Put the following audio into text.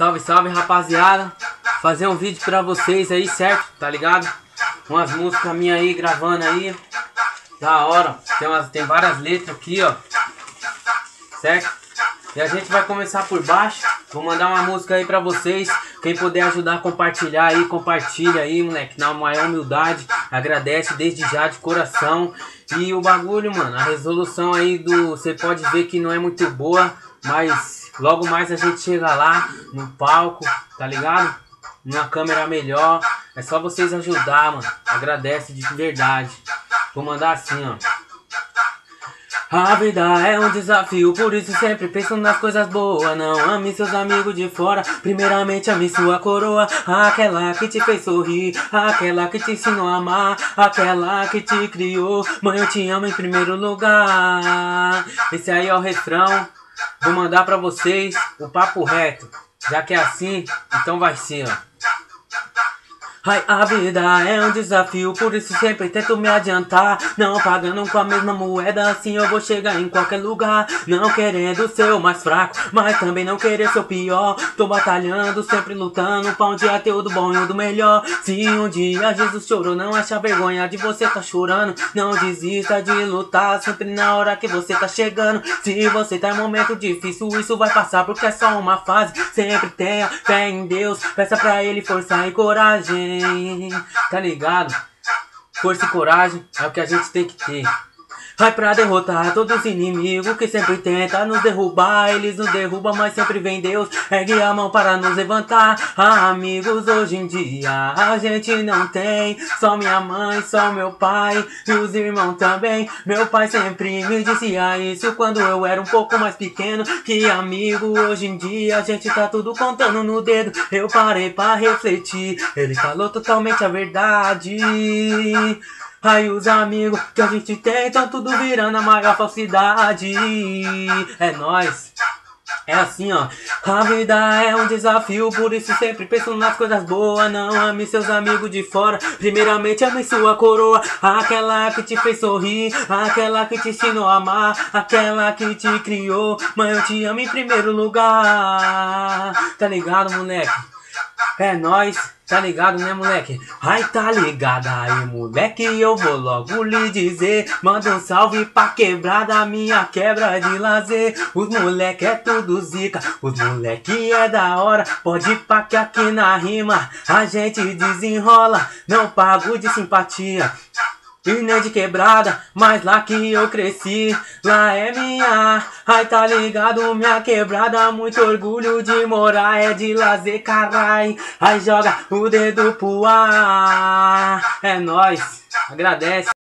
Salve, salve, rapaziada. Fazer um vídeo pra vocês aí, certo? Tá ligado? Umas músicas minhas aí, gravando aí. Da hora. Tem várias letras aqui, ó. Certo? E a gente vai começar por baixo. Vou mandar uma música aí pra vocês. Quem puder ajudar a compartilhar aí, compartilha aí, moleque. Na maior humildade. Agradece desde já, de coração. E o bagulho, mano, a resolução aí do... Você pode ver que não é muito boa, mas logo mais a gente chega lá no palco, tá ligado? Numa câmera melhor. É só vocês ajudar, mano. Agradece de verdade. Vou mandar assim, ó. A vida é um desafio, por isso sempre penso nas coisas boas. Não ame seus amigos de fora, primeiramente ame sua coroa. Aquela que te fez sorrir, aquela que te ensinou a amar, aquela que te criou. Mãe, eu te amo em primeiro lugar. Esse aí é o refrão. Vou mandar pra vocês o papo reto. Já que é assim, então vai ser, ó. Ai, a vida é um desafio, por isso sempre tento me adiantar. Não pagando com a mesma moeda, assim eu vou chegar em qualquer lugar. Não querendo ser o mais fraco, mas também não querer ser o pior. Tô batalhando, sempre lutando pra um dia ter o do bom e o do melhor. Se um dia Jesus chorou, não acha vergonha de você tá chorando. Não desista de lutar, sempre na hora que você tá chegando. Se você tá em momento difícil, isso vai passar porque é só uma fase. Sempre tenha fé em Deus, peça pra Ele força e coragem. Tá ligado? Força e coragem é o que a gente tem que ter. Vai pra derrotar todos os inimigos que sempre tentam nos derrubar. Eles nos derrubam, mas sempre vem Deus, ergue a mão para nos levantar. Amigos, hoje em dia a gente não tem. Só minha mãe, só meu pai e os irmãos também. Meu pai sempre me dizia isso quando eu era um pouco mais pequeno. Que amigo, hoje em dia a gente tá tudo contando no dedo. Eu parei pra refletir, ele falou totalmente a verdade. Aí os amigos que a gente tem tão tudo virando a maior falsidade. É nóis. É assim, ó. A vida é um desafio, por isso sempre penso nas coisas boas. Não ame seus amigos de fora, primeiramente ame sua coroa. Aquela que te fez sorrir, aquela que te ensinou a amar, aquela que te criou. Mãe, eu te amo em primeiro lugar. Tá ligado, moleque? É nóis, tá ligado, né, moleque? Ai, tá ligado aí, moleque, eu vou logo lhe dizer. Manda um salve pra quebrada, minha quebra de lazer. Os moleque é tudo zica, os moleque é da hora. Pode pá que aqui na rima a gente desenrola. Não pago de simpatia e nem de quebrada, mas lá que eu cresci, lá é minha. Ai, tá ligado, minha quebrada, muito orgulho de morar, é de lazer, carai. Ai, joga o dedo pro ar. É nóis, agradece.